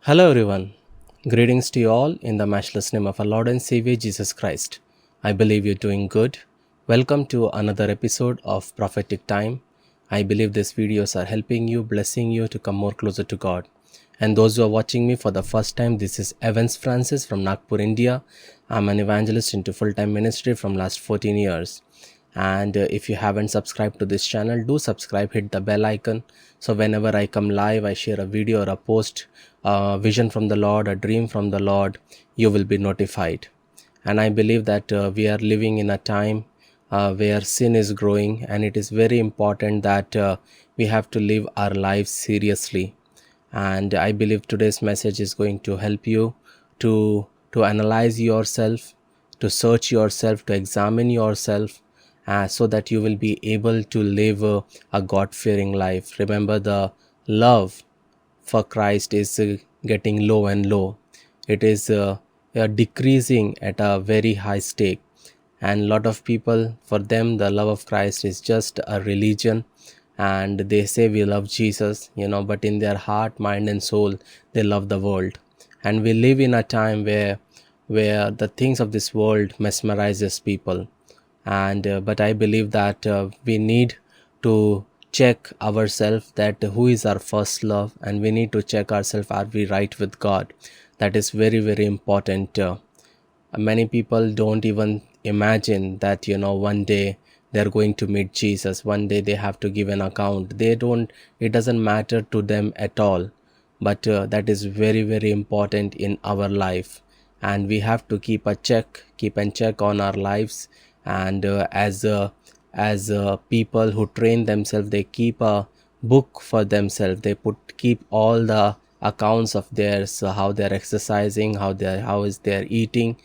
Hello, everyone. Greetings to you all in the matchless name of our Lord and Savior Jesus Christ. I believe you're doing good. Welcome to another episode of Prophetic Time. I believe these videos are helping you, blessing you to come more closer to God. And those who are watching me for the first time, this is Evans Francis from Nagpur, India. I'm an evangelist into full-time ministry from last 14 years. And if you haven't subscribed to this channel, do subscribe, hit the bell icon, so whenever I come live, I share a video or a post, vision from the Lord, a dream from the Lord, you will be notified. And I believe that we are living in a time where sin is growing, and it is very important that we have to live our lives seriously. And I believe today's message is going to help you to analyze yourself, to search yourself, to examine yourself, so that you will be able to live a God-fearing life. Remember, the love for Christ is getting low and low. It is decreasing at a very high stake. And a lot of people, for them, the love of Christ is just a religion, and they say we love Jesus, but in their heart, mind, and soul, they love the world. And we live in a time where the things of this world mesmerizes people. And but I believe that we need to check ourselves, that who is our first love, and we need to check ourselves, are we right with God? That is very, very important. Many people don't even imagine that one day they're going to meet Jesus, one day they have to give an account. It doesn't matter to them at all. But that is very, very important in our life, and we have to keep and check on our lives. And as people who train themselves, they keep a book for themselves. They keep all the accounts of theirs, how they're exercising, how is they're eating.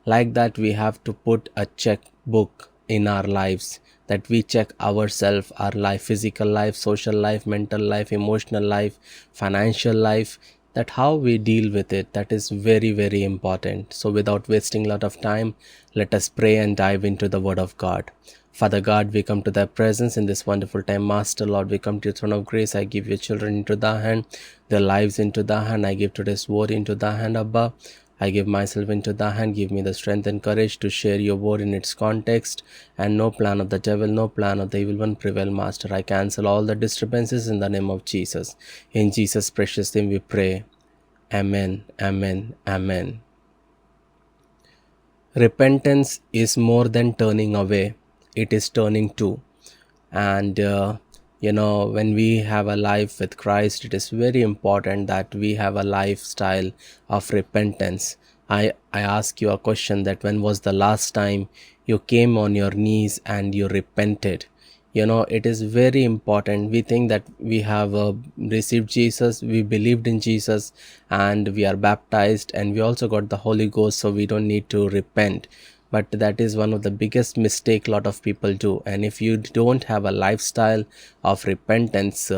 Like that, we have to put a checkbook in our lives, that we check ourselves, our life, physical life, social life, mental life, emotional life, financial life, that how we deal with it. That is very, very important. So without wasting a lot of time, let us pray and dive into the word of God. Father God, we come to thy presence in this wonderful time. Master Lord, we come to your throne of grace. I give your children into thy hand, their lives into thy hand. I give today's word into thy hand, Abba. I give myself into thy hand. Give me the strength and courage to share your word in its context, and no plan of the devil, no plan of the evil one prevail, Master. I cancel all the disturbances in the name of Jesus. In Jesus' precious name we pray. Amen, amen, amen. Repentance is more than turning away, it is turning to. And when we have a life with Christ, it is very important that we have a lifestyle of repentance. I ask you a question, that when was the last time you came on your knees and you repented? It is very important. We think that we have received Jesus, we believed in Jesus, and we are baptized, and we also got the Holy Ghost, so we don't need to repent. But that is one of the biggest mistake a lot of people do. And if you don't have a lifestyle of repentance,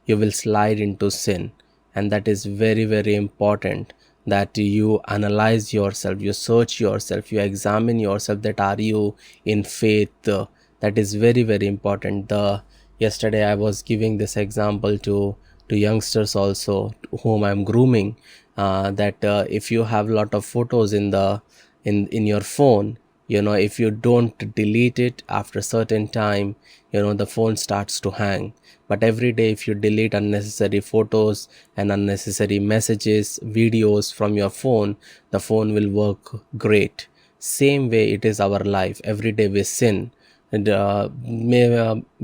you will slide into sin. And that is very, very important, that you analyze yourself, you search yourself, you examine yourself, that are you in faith? That is very, very important. Yesterday I was giving this example to youngsters also, whom I'm grooming, that if you have lot of photos in your phone, if you don't delete it after a certain time, the phone starts to hang. But every day, if you delete unnecessary photos and unnecessary messages, videos from your phone, the phone will work great. Same way it is our life. Every day we sin. And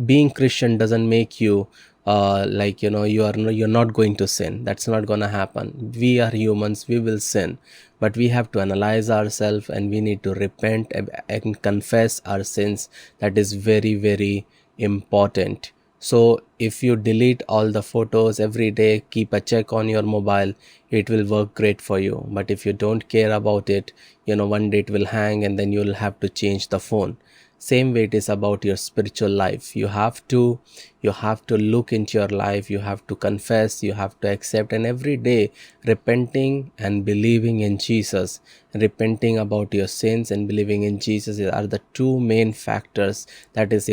being Christian doesn't make you you're not going to sin. That's not gonna happen. We are humans, we will sin, but we have to analyze ourselves, and we need to repent and confess our sins. That is very, very important. So if you delete all the photos every day, keep a check on your mobile, it will work great for you. But if you don't care about it, one day it will hang, and then you'll have to change the phone. Same way it is about your spiritual life. You have to look into your life, you have to confess, you have to accept, and every day repenting and believing in Jesus. Repenting about your sins and believing in Jesus are the two main factors that is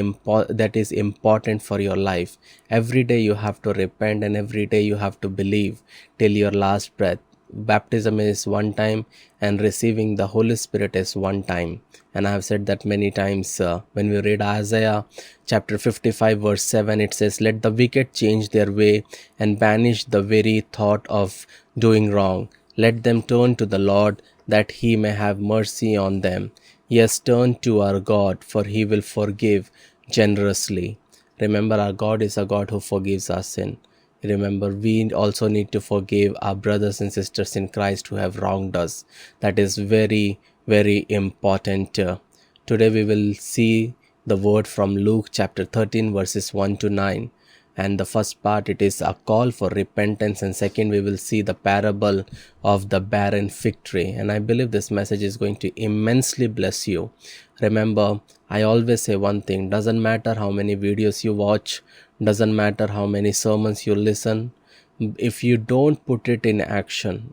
important for your life. Every day you have to repent, and every day you have to believe till your last breath. baptism is one time and receiving the Holy Spirit is one time. And I have said that many times. When we read Isaiah chapter 55 verse 7, it says, "Let the wicked change their way and banish the very thought of doing wrong. Let them turn to the Lord, that he may have mercy on them. Yes, turn to our God, for he will forgive generously." Remember, our God is a God who forgives our sin. Remember, we also need to forgive our brothers and sisters in Christ who have wronged us. That is very, very important. Today we will see the word from Luke chapter 13 verses 1 to 9. And the first part, it is a call for repentance, and second we will see the parable of the barren fig tree. And I believe this message is going to immensely bless you. Remember, I always say one thing: doesn't matter how many videos you watch, doesn't matter how many sermons you listen, if you don't put it in action,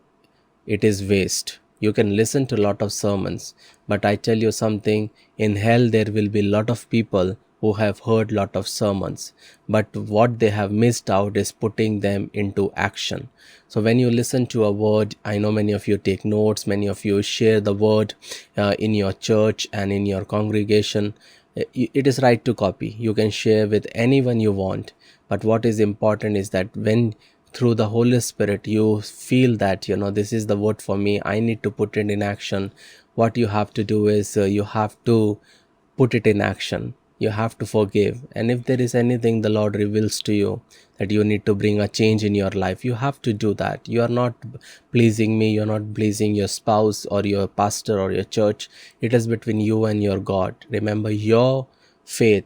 it is waste. You can listen to a lot of sermons, but I tell you something, in hell there will be a lot of people who have heard lot of sermons, but what they have missed out is putting them into action. So when you listen to a word, I know many of you take notes, many of you share the word in your church and in your congregation. It is right to copy. You can share with anyone you want, but what is important is that when through the Holy Spirit you feel that this is the word for me, I need to put it in action, what you have to do is you have to put it in action. You have to forgive, and if there is anything the Lord reveals to you that you need to bring a change in your life, you have to do that. You are not pleasing me, you're not pleasing your spouse or your pastor or your church. It is between you and your God. Remember, your faith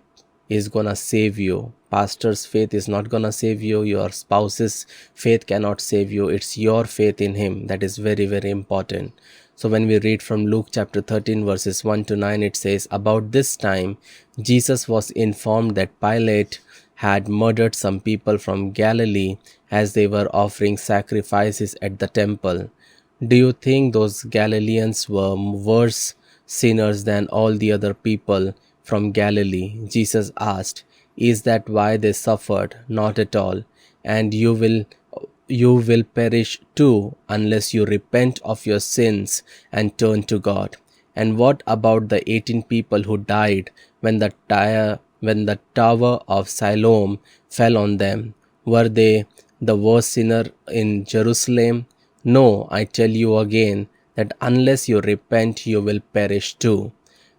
is gonna save you. Pastor's faith is not gonna save you. Your spouse's faith cannot save you. It's your faith in him that is very, very important. So when we read from Luke chapter 13 verses 1 to 9, it says, "About this time Jesus was informed that Pilate had murdered some people from Galilee as they were offering sacrifices at the temple. Do you think those Galileans were worse sinners than all the other people from Galilee?" Jesus asked. "Is that why they suffered? Not at all. And you will perish too unless you repent of your sins and turn to God. And what about the 18 people who died when the tower of Siloam fell on them? Were they the worst sinner in Jerusalem? No, I tell you again that unless you repent, you will perish too."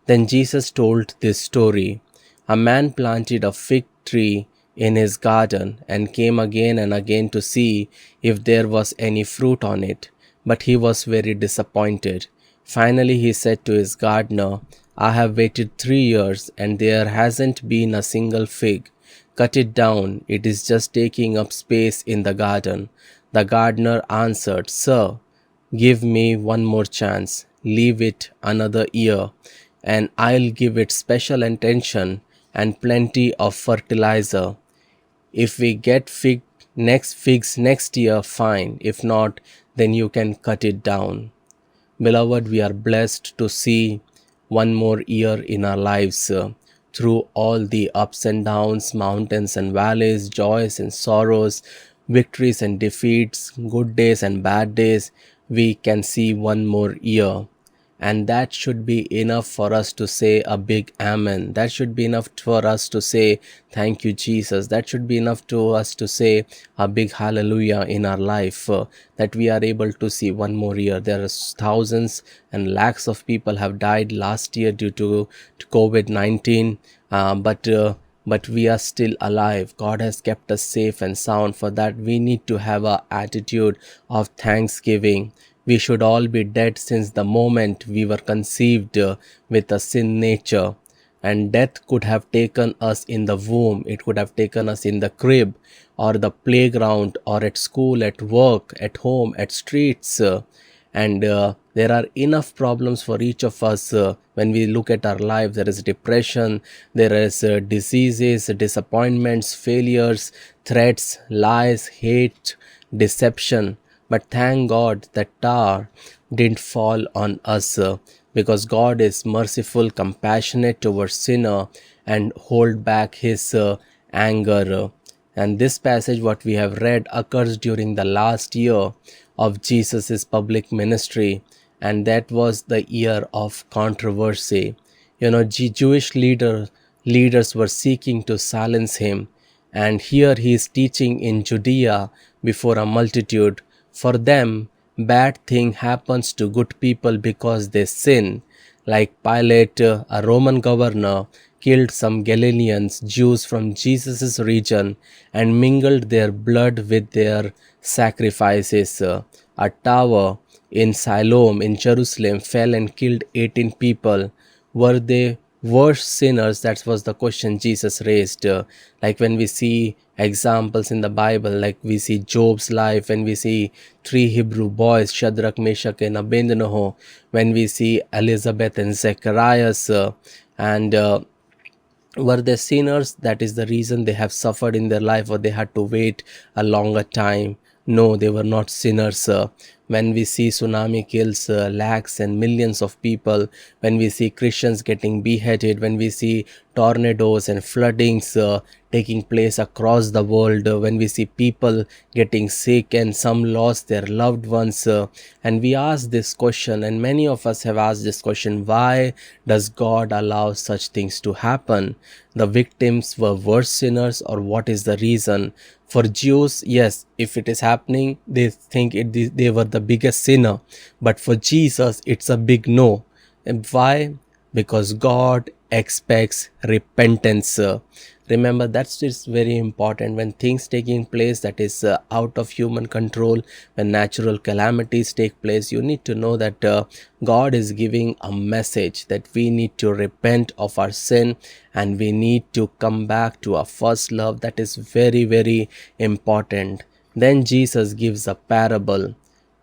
Then Jesus told this story. "A man planted a fig tree in his garden and came again and again to see if there was any fruit on it. But he was very disappointed. Finally, he said to his gardener, 'I have waited 3 years and there hasn't been a single fig. Cut it down, it is just taking up space in the garden.' The gardener answered, 'Sir, give me one more chance. Leave it another year, and I'll give it special attention and plenty of fertilizer. If we get figs next year, fine. If not, then you can cut it down." Beloved, we are blessed to see one more year in our lives. Through all the ups and downs, mountains and valleys, joys and sorrows, victories and defeats, good days and bad days, we can see one more year. And that should be enough for us to say a big amen. That should be enough for us to say thank you, Jesus. That should be enough to us to say a big hallelujah in our life, that we are able to see one more year. There are thousands and lakhs of people have died last year due to COVID-19, but we are still alive. God has kept us safe and sound. For that, we need to have an attitude of thanksgiving. We should all be dead since the moment we were conceived with a sin nature. And death could have taken us in the womb, it could have taken us in the crib, or the playground, or at school, at work, at home, at streets. And there are enough problems for each of us. When we look at our life, there is depression, there is diseases, disappointments, failures, threats, lies, hate, deception. But thank God that tower didn't fall on us, because God is merciful, compassionate towards sinner, and hold back his anger. And this passage what we have read occurs during the last year of Jesus' public ministry, and that was the year of controversy. Jewish leaders were seeking to silence him, and here he is teaching in Judea before a multitude. For them, bad thing happens to good people because they sin. Like Pilate, a Roman governor, killed some Galileans, Jews from Jesus' region, and mingled their blood with their sacrifices. A tower in Siloam in Jerusalem fell and killed 18 people. Were they worse sinners? That was the question Jesus raised. Like when we see examples in the Bible, like we see Job's life, when we see three Hebrew boys, Shadrach, Meshach, and Abednego, when we see Elizabeth and Zacharias, and were they sinners? That is the reason they have suffered in their life, or they had to wait a longer time. No, they were not sinners. When we see tsunami kills lakhs and millions of people, when we see Christians getting beheaded, when we see tornadoes and floodings taking place across the world, when we see people getting sick and some lost their loved ones, and we ask this question, and many of us have asked this question: why does God allow such things to happen? The victims were worse sinners, or what is the reason? For Jews, yes, if it is happening, they think they were the biggest sinner. But for Jesus, it's a big no. And why? Because God expects repentance. Remember, that's just very important. When things taking place that is out of human control, when natural calamities take place, you need to know that God is giving a message that we need to repent of our sin, and we need to come back to our first love. That is very, very important. Then Jesus gives a parable,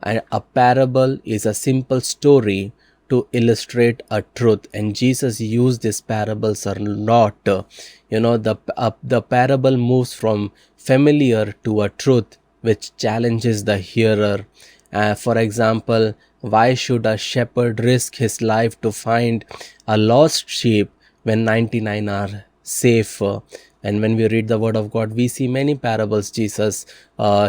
and a parable is a simple story to illustrate a truth, and Jesus used these parables a lot. The parable moves from familiar to a truth which challenges the hearer. For example, why should a shepherd risk his life to find a lost sheep when 99 are safe? And when we read the word of God, we see many parables Jesus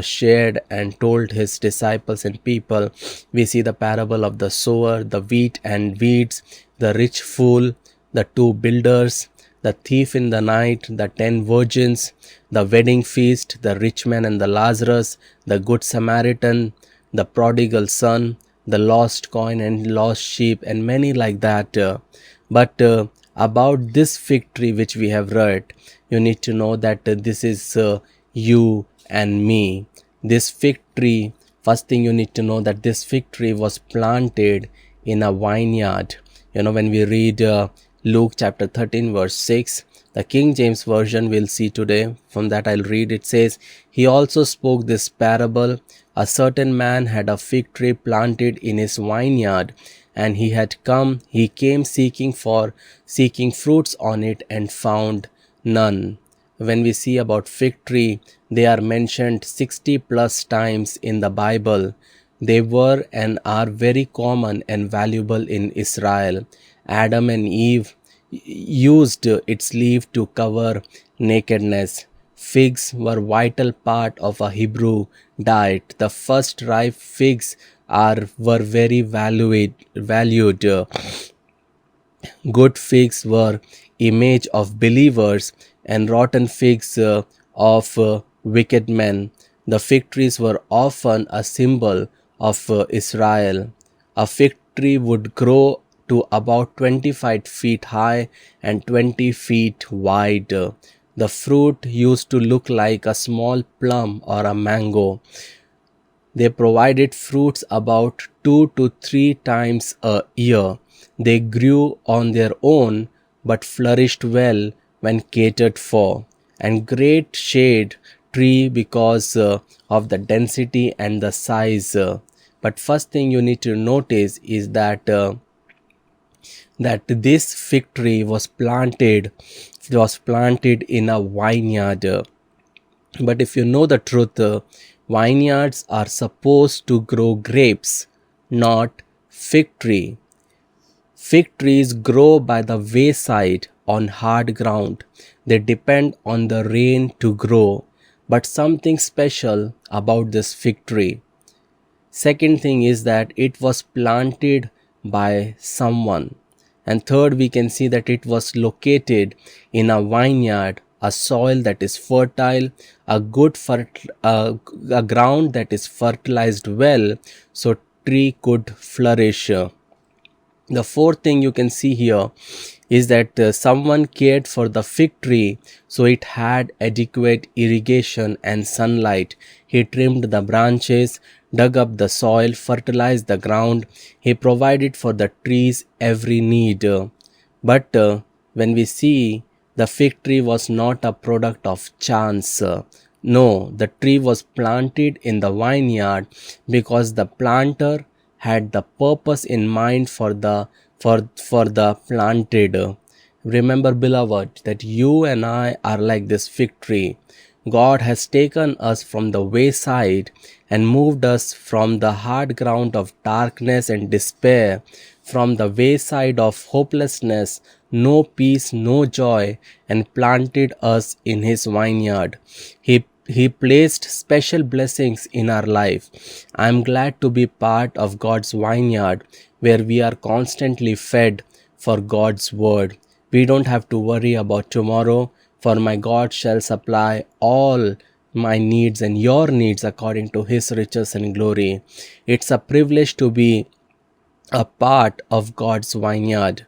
shared and told his disciples and people. We see the parable of the sower, the wheat and weeds, the rich fool, the two builders, the thief in the night, the 10 virgins, the wedding feast, the rich man and the Lazarus, the good Samaritan, the prodigal son, the lost coin and lost sheep, and many like that. But about this fig tree which we have read, you need to know that this is you and me. This fig tree, first thing you need to know that this fig tree was planted in a vineyard. When we read Luke chapter 13 verse 6, the King James Version we'll see today, from that I'll read, it says, "He also spoke this parable. A certain man had a fig tree planted in his vineyard, and he came seeking fruits on it, and found none." When we see about fig tree, they are mentioned 60 plus times in the Bible. They were and are very common and valuable in Israel. Adam and Eve used its leaf to cover nakedness. Figs were vital part of a Hebrew diet. The first ripe figs were very valued. Good figs were image of believers, and rotten figs of wicked men. The fig trees were often a symbol of Israel. A fig tree would grow to about 25 feet high and 20 feet wide. The fruit used to look like a small plum or a mango. They provided fruits about 2 to 3 times a year. They grew on their own but flourished well when catered for, and great shade tree because of the density and the size. But first thing you need to notice is that this fig tree was planted in a vineyard. But if you know the truth, vineyards are supposed to grow grapes, not fig tree. Fig trees grow by the wayside on hard ground. They depend on the rain to grow. But something special about this fig tree. Second thing is that it was planted by someone. And third, we can see that it was located in a vineyard, a soil that is fertile, a a ground that is fertilized well, so tree could flourish. The fourth thing you can see here is that someone cared for the fig tree so it had adequate irrigation and sunlight. He trimmed the branches, dug up the soil, fertilized the ground. He provided for the trees every need. But when we see, the fig tree was not a product of chance. No, the tree was planted in the vineyard because the planter had the purpose in mind for the planted. Remember, beloved, that you and I are like this fig tree. God has taken us from the wayside and moved us from the hard ground of darkness and despair, from the wayside of hopelessness, no peace, no joy, and planted us in His vineyard. He placed special blessings in our life. I am glad to be part of God's vineyard where we are constantly fed for God's word. We don't have to worry about tomorrow, for my God shall supply all my needs and your needs according to His riches and glory. It's a privilege to be a part of God's vineyard.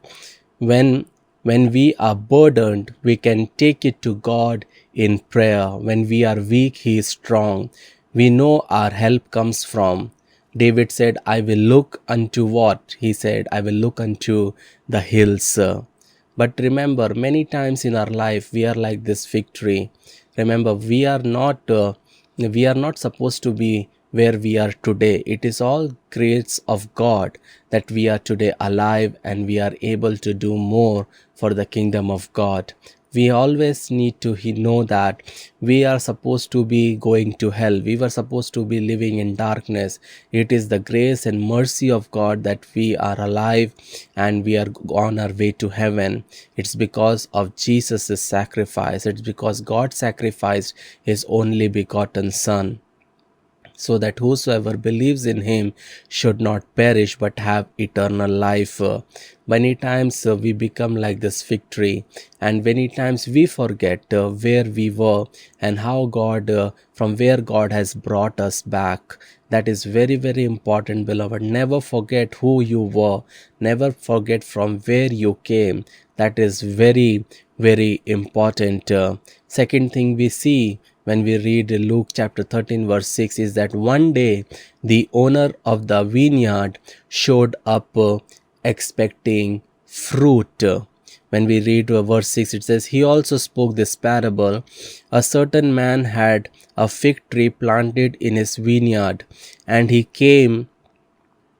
When when we are burdened, we can take it to God in prayer. When we are weak, He is strong. We know our help comes from. David said, I will look unto what? He said, I will look unto the hills. But remember, many times in our life, we are like this fig tree. Remember, we are not supposed to be where we are today. It is all grace of God that we are today alive and we are able to do more for the kingdom of God. We always need to know that we are supposed to be going to hell. We were supposed to be living in darkness. It is the grace and mercy of God that we are alive and we are on our way to heaven. It's because of Jesus' sacrifice. It's because God sacrificed His only begotten Son, so that whosoever believes in Him should not perish but have eternal life. Many times we become like this fig tree, and many times we forget where we were and how from where God has brought us back. That is very, very important, beloved. Never forget who you were. Never forget from where you came. That is very, very important. Second thing we see when we read Luke chapter 13 verse 6 is that one day the owner of the vineyard showed up expecting fruit. When we read verse 6, it says, He also spoke this parable. A certain man had a fig tree planted in his vineyard, and he came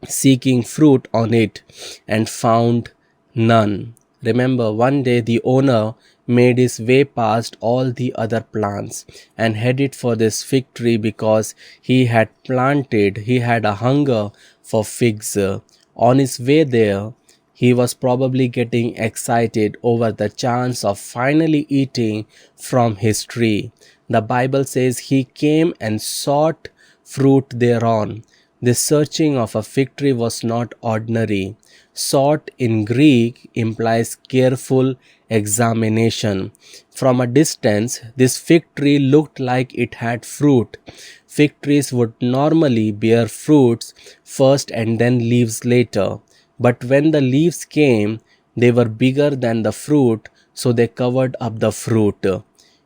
seeking fruit on it and found none. Remember, one day the owner made his way past all the other plants and headed for this fig tree because he had a hunger for figs. On his way there, he was probably getting excited over the chance of finally eating from his tree. The Bible says he came and sought fruit thereon. The searching of a fig tree was not ordinary. Sought in Greek implies careful examination. From a distance, this fig tree looked like it had fruit. Fig trees would normally bear fruits first and then leaves later. But when the leaves came, they were bigger than the fruit, so they covered up the fruit.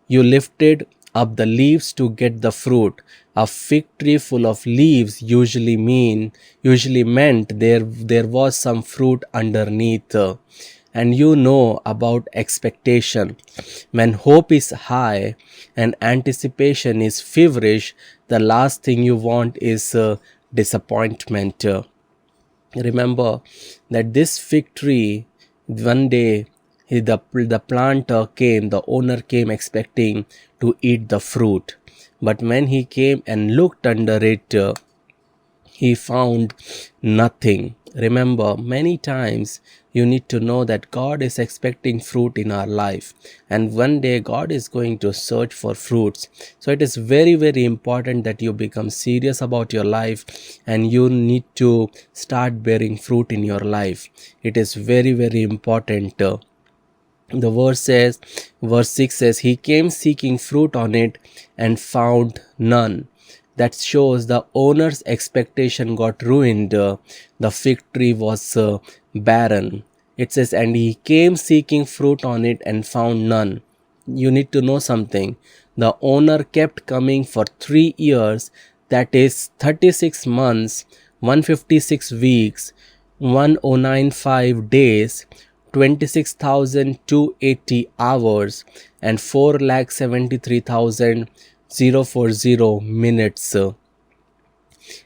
You lifted up the leaves to get the fruit. A fig tree full of leaves usually meant there was some fruit underneath. And you know about expectation. When hope is high and anticipation is feverish, the last thing you want is disappointment. Remember that this fig tree, one day the owner came expecting to eat the fruit. But when he came and looked under it, he found nothing. Remember, many times you need to know that God is expecting fruit in our life, and one day God is going to search for fruits. So it is very, very important that you become serious about your life and you need to start bearing fruit in your life. It is very, very important. The verse 6 says, He came seeking fruit on it and found none. That shows the owner's expectation got ruined. The fig tree was barren. It says, and he came seeking fruit on it and found none. You need to know something. The owner kept coming for 3 years, that is 36 months, 156 weeks, 1095 days, 26,280 hours, and 4,73,040 minutes.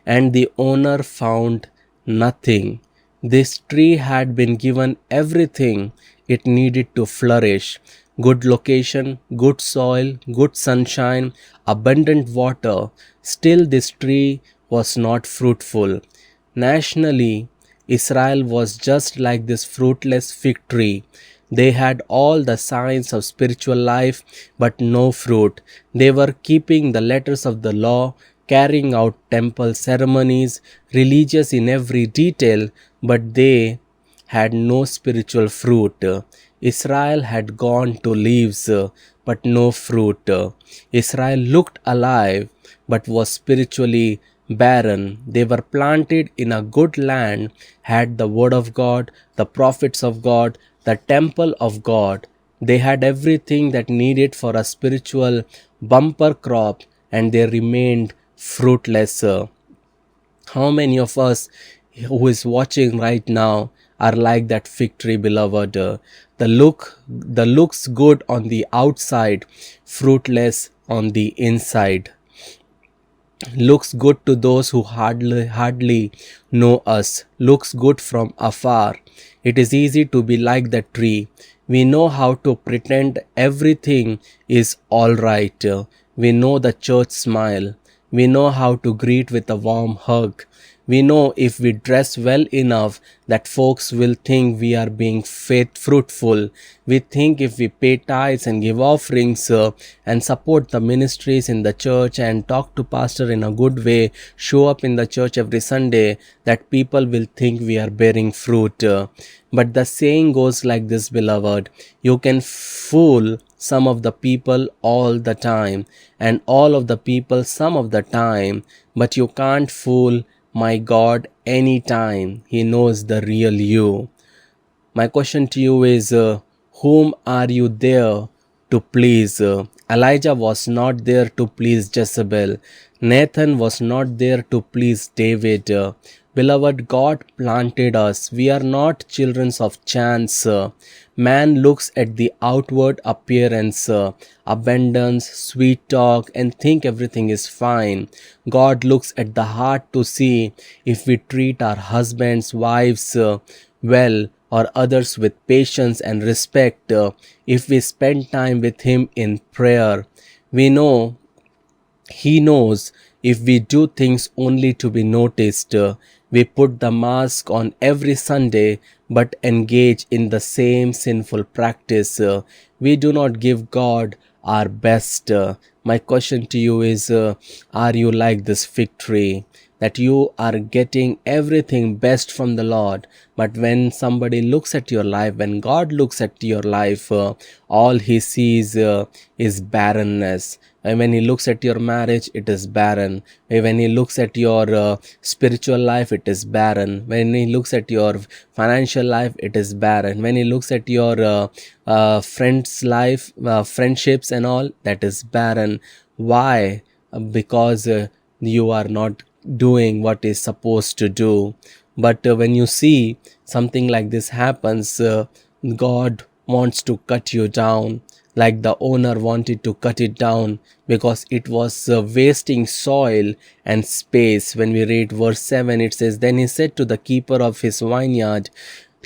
And the owner found nothing. This tree had been given everything it needed to flourish: good location, good soil, good sunshine, abundant water. Still, this tree was not fruitful. Nationally, Israel was just like this fruitless fig tree. They had all the signs of spiritual life, but no fruit. They were keeping the letters of the law, carrying out temple ceremonies, religious in every detail, but they had no spiritual fruit. Israel had gone to leaves, but no fruit. Israel looked alive, but was spiritually barren. They were planted in a good land, had the word of God, the prophets of God, the temple of God. They had everything that needed for a spiritual bumper crop, and they remained fruitless. How many of us who is watching right now are like that fig tree, beloved? The looks good on the outside, fruitless on the inside. Looks good to those who hardly know us, looks good from afar. It is easy to be like that tree. We know how to pretend everything is all right. We know the church smile. We know how to greet with a warm hug. We know if we dress well enough that folks will think we are being fruitful. We think if we pay tithes and give offerings and support the ministries in the church and talk to pastor in a good way, show up in the church every Sunday, that people will think we are bearing fruit. But the saying goes like this, beloved: you can fool some of the people all the time, and all of the people some of the time, but you can't fool my God anytime. He knows the real you. My question to you is, whom are you there to please? Elijah was not there to please Jezebel. Nathan was not there to please David. Beloved, God planted us. We are not children of chance. Man looks at the outward appearance, abundance, sweet talk, and think everything is fine. God looks at the heart to see if we treat our husbands, wives well, or others with patience and respect. If we spend time with Him in prayer, we know He knows if we do things only to be noticed. We put the mask on every Sunday but engage in the same sinful practice. We do not give God our best. My question to you is, are you like this fig tree, that you are getting everything best from the Lord, but when somebody looks at your life, when God looks at your life, all He sees is barrenness. And when He looks at your marriage, it is barren. When He looks at your spiritual life, it is barren. When He looks at your financial life, it is barren. When He looks at your friends' life, friendships and all, that is barren. Why? Because you are not doing what is supposed to do. But when you see something like this happens, God wants to cut you down, like the owner wanted to cut it down, because it was wasting soil and space. When we read verse 7, it says, Then he said to the keeper of his vineyard,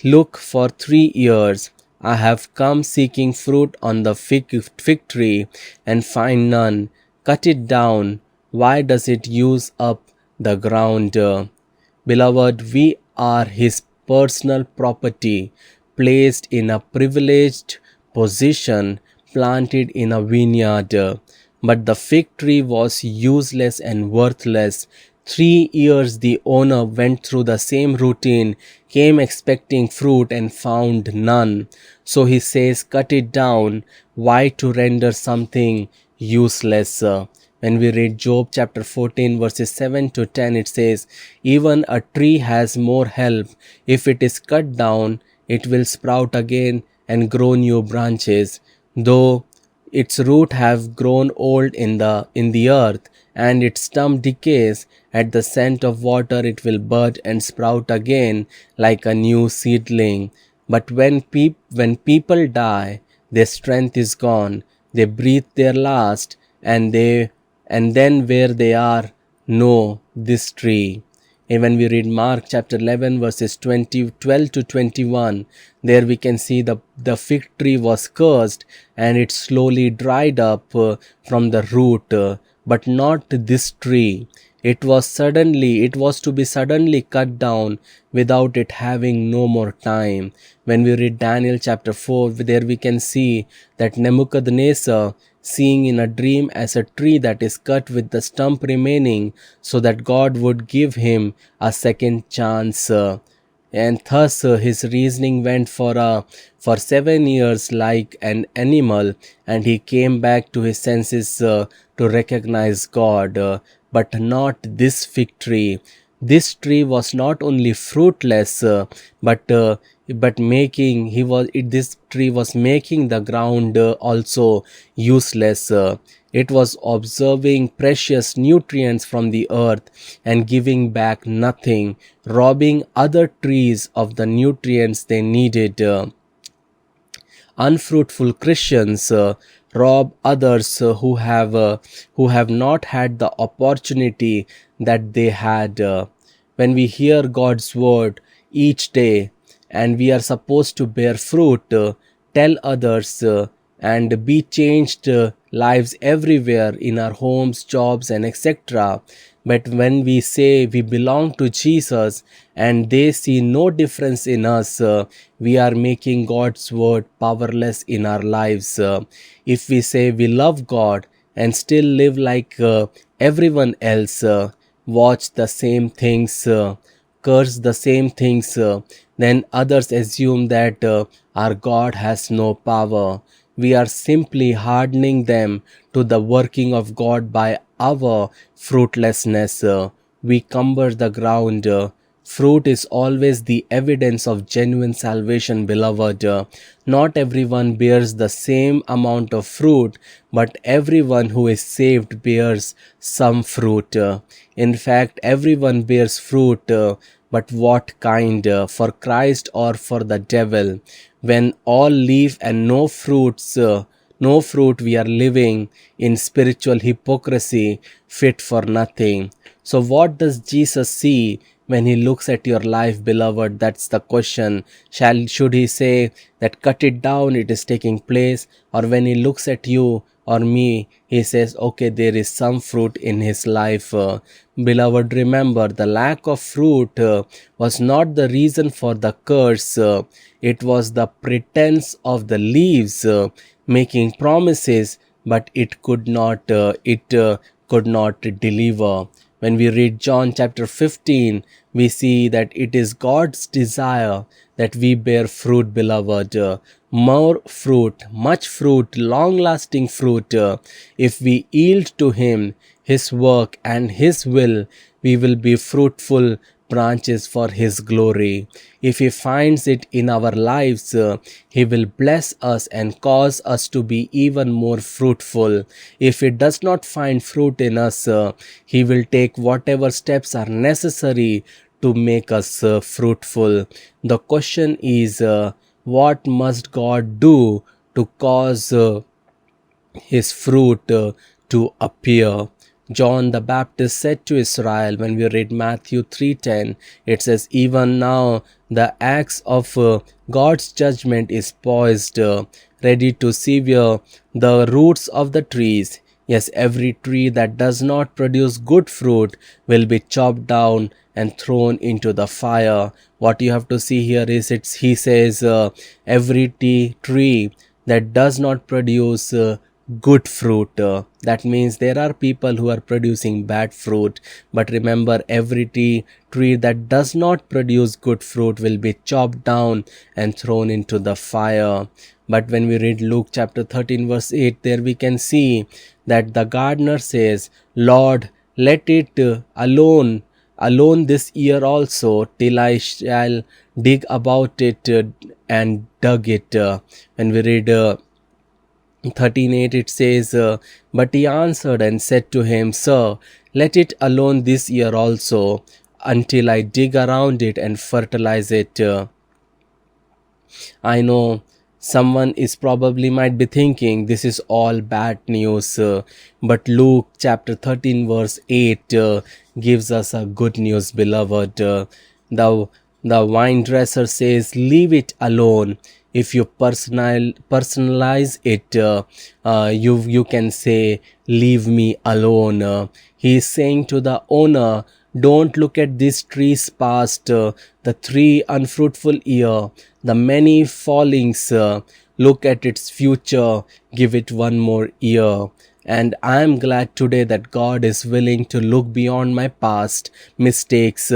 Look, for 3 years I have come seeking fruit on the fig tree and find none. Cut it down. Why does it use up the ground? Beloved, we are his personal property, placed in a privileged position, planted in a vineyard. But the fig tree was useless and worthless. 3 years the owner went through the same routine, came expecting fruit and found none. So he says, cut it down. Why to render something useless? When we read Job chapter 14 verses 7 to 10, it says, even a tree has more help. If it is cut down, it will sprout again and grow new branches. Though its root have grown old in the earth, and its stump decays, at the scent of water it will bud and sprout again like a new seedling. But when people die, their strength is gone. They breathe their last, and then where they are, no, this tree. And when we read Mark chapter 11 verses 12 to 21, there we can see the fig tree was cursed and it slowly dried up from the root, but not this tree. It was to be suddenly cut down without it having no more time. When we read Daniel chapter 4, there we can see that Nebuchadnezzar, seeing in a dream as a tree that is cut with the stump remaining, so that God would give him a second chance. And thus his reasoning went for 7 years like an animal, and he came back to his senses to recognize God, but not this fig tree. This tree was not only fruitless, but making he was it, this tree was making the ground also useless. It was observing precious nutrients from the earth and giving back nothing, robbing other trees of the nutrients they needed. Unfruitful Christians rob others who have not had the opportunity that they had. When we hear God's word each day, and we are supposed to bear fruit, tell others, and be changed lives everywhere in our homes, jobs, and etc. But when we say we belong to Jesus and they see no difference in us, we are making God's word powerless in our lives. If we say we love God and still live like everyone else, watch the same things, curse the same things, then others assume that our God has no power. We are simply hardening them to the working of God by our fruitlessness. We cumber the ground. Fruit is always the evidence of genuine salvation, beloved. Not everyone bears the same amount of fruit, but everyone who is saved bears some fruit. In fact, everyone bears fruit, but what kind? For Christ or for the devil? When all leaf and no fruit, we are living in spiritual hypocrisy, fit for nothing. So what does Jesus see when he looks at your life, beloved? That's the question. Should he say that cut it down, it is taking place? Or when he looks at you or me, he says, okay, there is some fruit in his life. Beloved, remember, the lack of fruit was not the reason for the curse. It was the pretense of the leaves making promises, but it could not deliver. When we read John chapter 15, we see that it is God's desire that we bear fruit, beloved. More fruit, much fruit, long lasting fruit. If we yield to Him, His work, and His will, we will be fruitful branches for His glory. If He finds it in our lives, He will bless us and cause us to be even more fruitful. If He does not find fruit in us, He will take whatever steps are necessary to make us fruitful. The question is, what must God do to cause his fruit to appear? John the Baptist said to Israel, when we read Matthew 3:10, it says, even now the axe of God's judgment is poised, ready to sever the roots of the trees. Yes, every tree that does not produce good fruit will be chopped down and thrown into the fire. What you have to see here is he says every tree that does not produce good fruit. That means there are people who are producing bad fruit. But remember, every tree that does not produce good fruit will be chopped down and thrown into the fire. But when we read Luke chapter 13 verse 8, there we can see that the gardener says, Lord, let it alone this year also, till I shall dig about it and dug it. When we read 13:8, it says, But he answered and said to him, Sir, let it alone this year also, until I dig around it and fertilize it. I know someone is probably might be thinking this is all bad news, but Luke chapter 13 verse 8 gives us a good news, beloved. The vine dresser says, leave it alone. If you personalize it, you can say, leave me alone. He is saying to the owner, don't look at these trees past, the 3 unfruitful year, the many fallings. Look at its future, give it 1 more year. And I am glad today that God is willing to look beyond my past mistakes.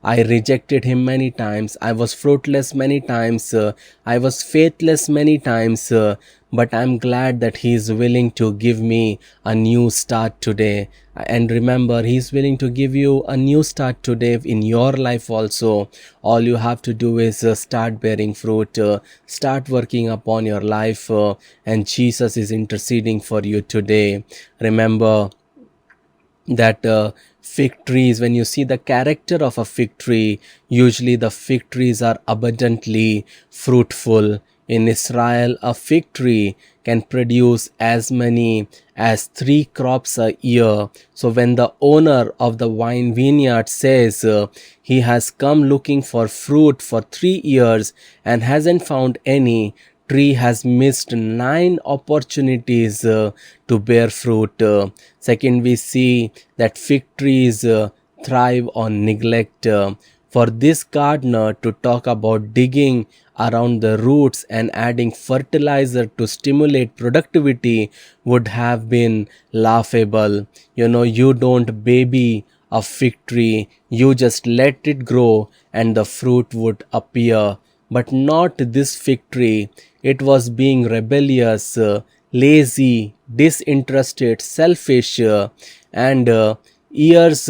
I rejected him many times. I was fruitless many times. I was faithless many times. But I'm glad that he is willing to give me a new start today. And remember, he is willing to give you a new start today in your life also. All you have to do is start bearing fruit, start working upon your life, and Jesus is interceding for you today. Remember that fig trees, when you see the character of a fig tree, usually the fig trees are abundantly fruitful. In Israel, a fig tree can produce as many as 3 crops a year. So when the owner of the wine vineyard says he has come looking for fruit for 3 years and hasn't found any, tree has missed 9 opportunities to bear fruit. Second, we see that fig trees thrive on neglect. For this gardener to talk about digging around the roots and adding fertilizer to stimulate productivity would have been laughable. You don't baby a fig tree, you just let it grow and the fruit would appear. But not this fig tree. It was being rebellious, lazy, disinterested, selfish, and years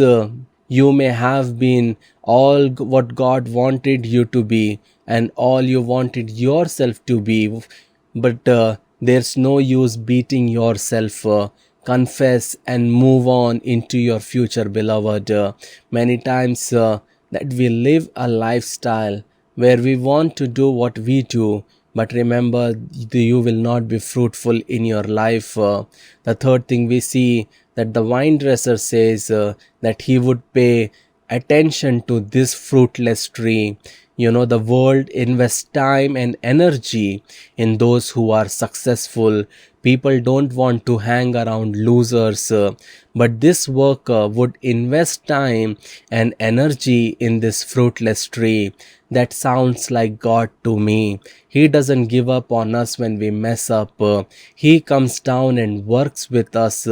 you may have been all what God wanted you to be and all you wanted yourself to be, but there's no use beating yourself. Confess and move on into your future, beloved. Many times that we live a lifestyle where we want to do what we do, but remember, you will not be fruitful in your life. The third thing we see, that the vine dresser says that he would pay attention to this fruitless tree. The world invests time and energy in those who are successful. People don't want to hang around losers, but this worker would invest time and energy in this fruitless tree. That sounds like God to me. He doesn't give up on us when we mess up. He comes down and works with us.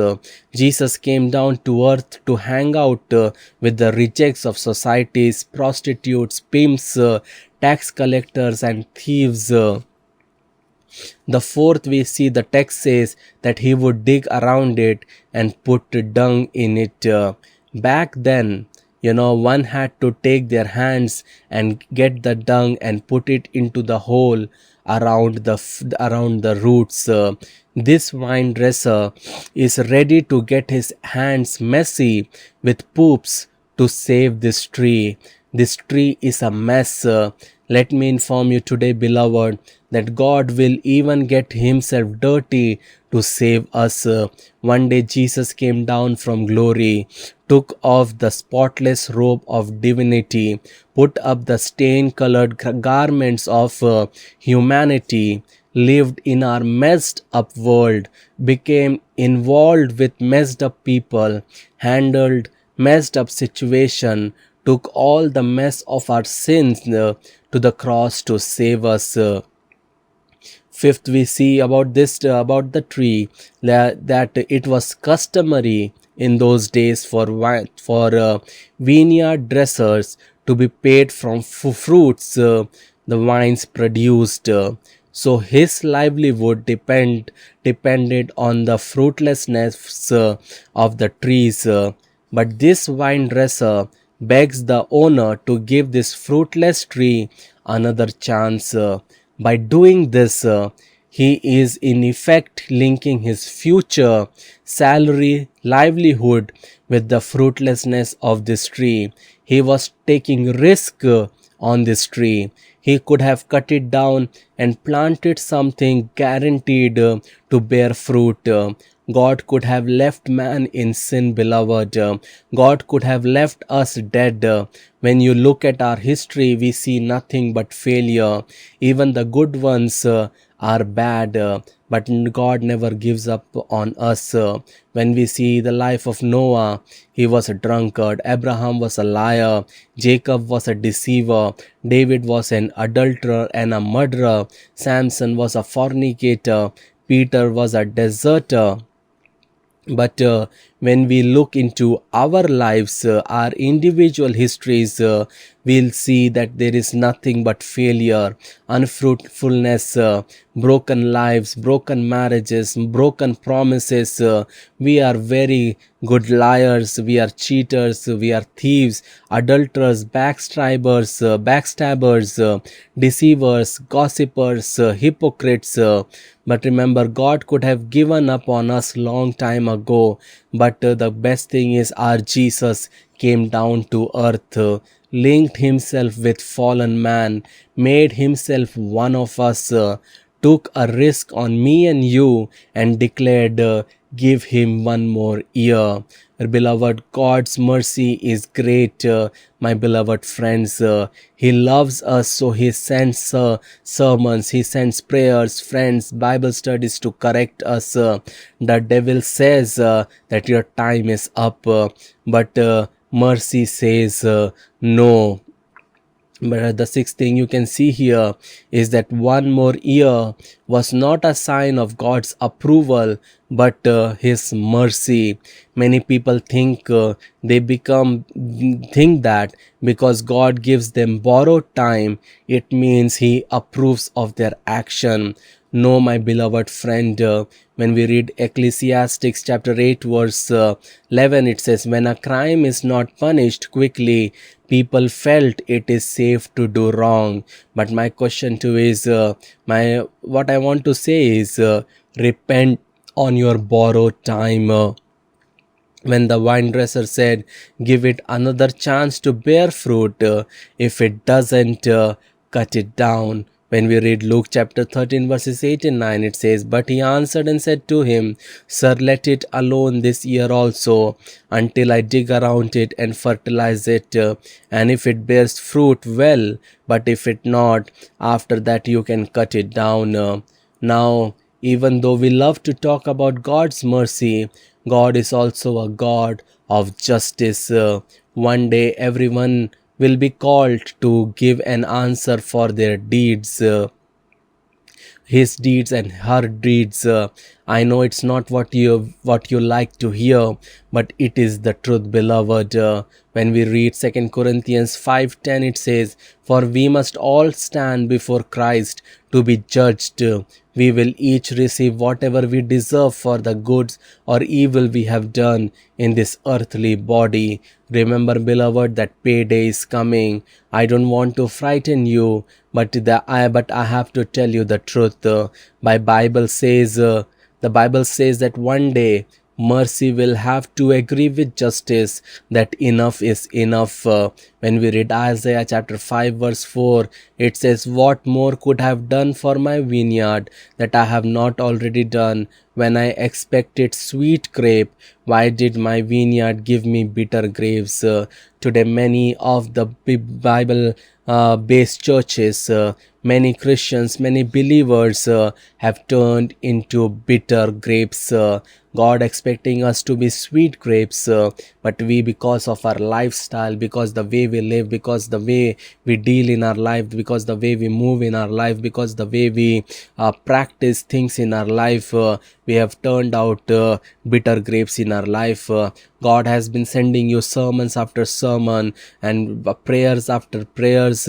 Jesus came down to earth to hang out with the rejects of societies, prostitutes, pimps, tax collectors, and thieves. The fourth, we see the text says that he would dig around it and put dung in it. Back then, one had to take their hands and get the dung and put it into the hole around the roots. This vine dresser is ready to get his hands messy with poops to save this tree. This tree is a mess. Let me inform you today, beloved, that God will even get himself dirty to save us. One day Jesus came down from glory, took off the spotless robe of divinity, put up the stain-colored garments of humanity, lived in our messed up world, became involved with messed up people, handled messed up situation, took all the mess of our sins to the cross to save us. Fifth, we see about this about the tree that it was customary in those days for vineyard dressers to be paid from fruits the vines produced. So his livelihood depended on the fruitlessness of the trees. But this vine dresser begs the owner to give this fruitless tree another chance. By doing this, he is in effect linking his future salary, livelihood with the fruitlessness of this tree. He was taking risk on this tree. He could have cut it down and planted something guaranteed to bear fruit. God could have left man in sin, beloved. God could have left us dead. When you look at our history, we see nothing but failure. Even the good ones are bad, but God never gives up on us. When we see the life of Noah, he was a drunkard. Abraham was a liar. Jacob was a deceiver. David was an adulterer and a murderer. Samson was a fornicator. Peter was a deserter. But when we look into our lives, our individual histories, we'll see that there is nothing but failure, unfruitfulness, broken lives, broken marriages, broken promises. We are very good liars, we are cheaters, we are thieves, adulterers, backstabbers, deceivers, gossipers, hypocrites. But remember, God could have given up on us long time ago. But the best thing is our Jesus came down to earth, linked himself with fallen man, made himself one of us, took a risk on me and you, and declared, give him one more year. Beloved, God's mercy is great, my beloved friends. He loves us, so He sends sermons, He sends prayers, friends, Bible studies to correct us. The devil says that your time is up, but mercy says no. But the sixth thing you can see here is that one more year was not a sign of God's approval, but His mercy. Many people think think that because God gives them borrowed time, it means He approves of their action. No, my beloved friend, when we read Ecclesiastes chapter 8 verse 11, it says, when a crime is not punished quickly, people felt it is safe to do wrong. But my question to is, what I want to say is, repent on your borrowed time. When the vine dresser said, give it another chance to bear fruit, if it doesn't, cut it down. When we read Luke chapter 13 verses 8 and 9, it says, but he answered and said to him, sir, let it alone this year also, until I dig around it and fertilize it. And if it bears fruit, well, but if it not, after that you can cut it down. Now, even though we love to talk about God's mercy, God is also a God of justice. One day everyone will be called to give an answer for their deeds. His deeds and her deeds. I know it's not what you like to hear, but it is the truth, beloved. When we read 2 Corinthians 5:10, it says, for we must all stand before Christ to be judged. We will each receive whatever we deserve for the goods or evil we have done in this earthly body. Remember, beloved, that payday is coming. I don't want to frighten you, but I have to tell you the truth. The Bible says that one day mercy will have to agree with justice, that enough is enough. When we read Isaiah chapter 5 verse 4, it says, what more could have done for my vineyard that I have not already done? When I expected sweet grape, why did my vineyard give me bitter grapes? Today many of the Bible based churches, many Christians, many believers have turned into bitter grapes. God expecting us to be sweet grapes, but we, because of our lifestyle, because the way we live, because the way we deal in our life, because the way we move in our life, because the way we practice things in our life, we have turned out bitter grapes in our life. God has been sending you sermons after sermon and prayers after prayers.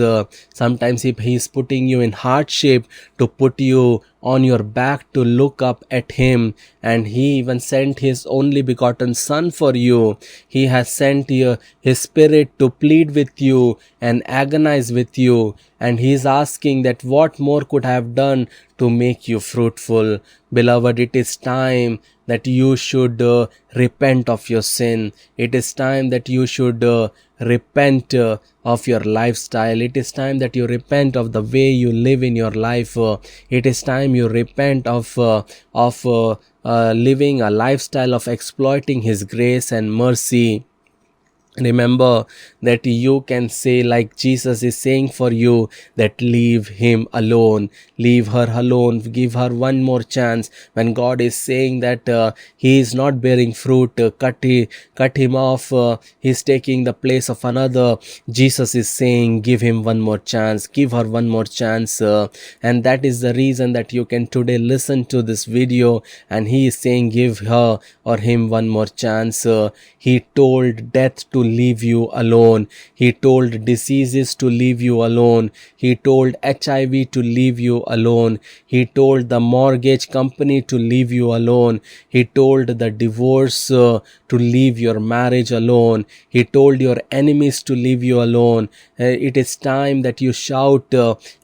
Sometimes He is putting you in hardship to put you on your back to look up at Him, and He even sent His only begotten Son for you. He has sent His Spirit to plead with you and agonize with you, and He is asking that what more could I have done to make you fruitful. Beloved, it is time that you should repent of your sin. It is time that you should repent of your lifestyle. It is time that you repent of the way you live in your life. It is time you repent of living a lifestyle of exploiting His grace and mercy. Remember that you can say, like Jesus is saying for you, that leave him alone, leave her alone, give her one more chance. When God is saying that he is not bearing fruit, cut him off, he's taking the place of another. Jesus is saying, give him one more chance, give her one more chance. And that is the reason that you can today listen to this video, and he is saying, give her or him one more chance. He told death to leave you alone. He told diseases to leave you alone. He told HIV to leave you alone. He told the mortgage company to leave you alone. He told the divorce to leave your marriage alone. He told your enemies to leave you alone. It is time that you shout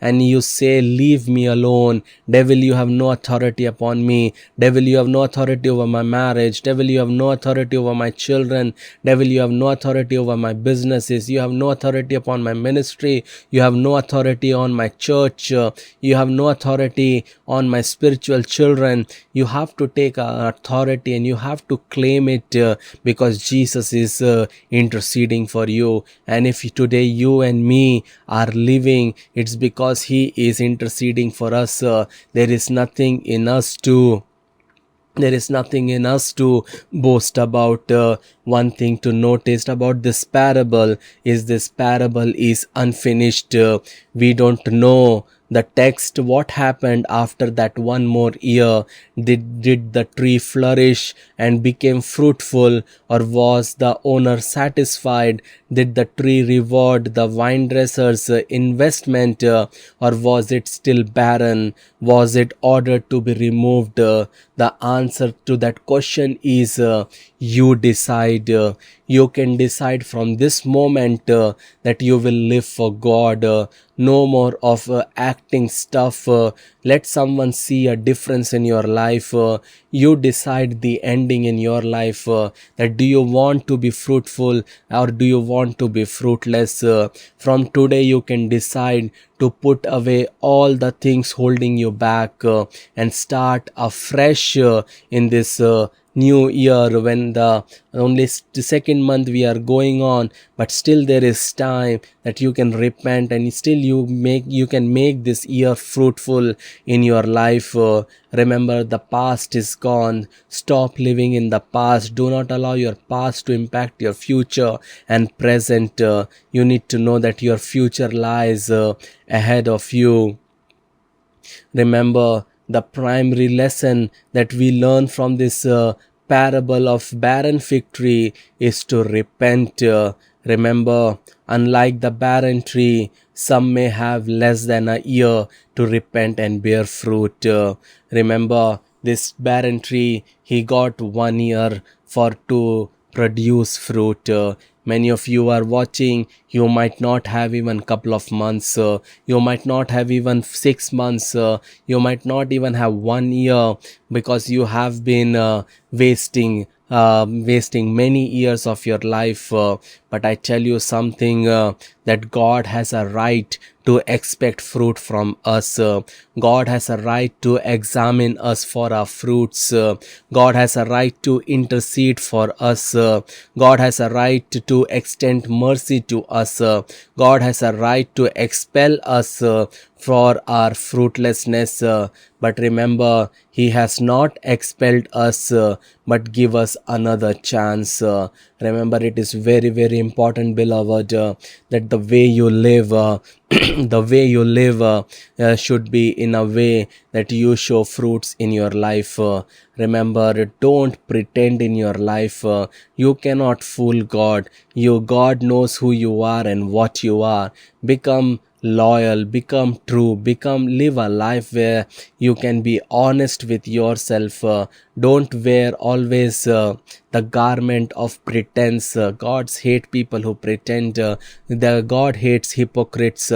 and you say, leave me alone. Devil, you have no authority upon me. Devil, you have no authority over my marriage. Devil, you have no authority over my children. Devil, you have no authority over my businesses. You have no authority upon my ministry. You have no authority on my church. You have no authority on my spiritual children. You have to take authority and you have to claim it because Jesus is interceding for you. And if today you and me are living, it's because He is interceding for us. There is nothing in us to boast about. One thing to notice about this parable is this parable is unfinished. We don't know the text what happened after that one more year. Did the tree flourish and became fruitful, or was the owner satisfied? Did the tree reward the vine dresser's investment, or was it still barren? Was it ordered to be removed? The answer to that question is you decide. You can decide from this moment that you will live for God. No more of acting stuff. Let someone see a difference in your life. You decide the ending in your life. That do you want to be fruitful or do you want to be fruitless? From today you can decide to put away all the things holding you back and start afresh in this new year, when the only second month we are going on, but still there is time that you can repent and still you can make this year fruitful in your life. Remember, the past is gone. Stop living in the past. Do not allow your past to impact your future and present. You need to know that your future lies ahead of you. Remember, the primary lesson that we learn from this parable of barren fig tree is to repent. Remember, unlike the barren tree, some may have less than a year to repent and bear fruit. Remember, this barren tree, he got 1 year for to produce fruit. Many of you are watching, you might not have even couple of months, you might not have even 6 months, you might not even have 1 year, because you have been wasting many years of your life. but I tell you something, that God has a right to expect fruit from us. God has a right to examine us for our fruits. God has a right to intercede for us. God has a right to extend mercy to us. God has a right to expel us for our fruitlessness. But remember, He has not expelled us, but give us another chance. Remember, it is very, very important, beloved, that the way you live, the way you live should be in a way that you show fruits in your life. Remember, don't pretend in your life. You cannot fool God. God knows who you are and what you are. Become loyal, become true, live a life where you can be honest with yourself. Don't wear always the garment of pretense. God's hate people who pretend. The God hates hypocrites.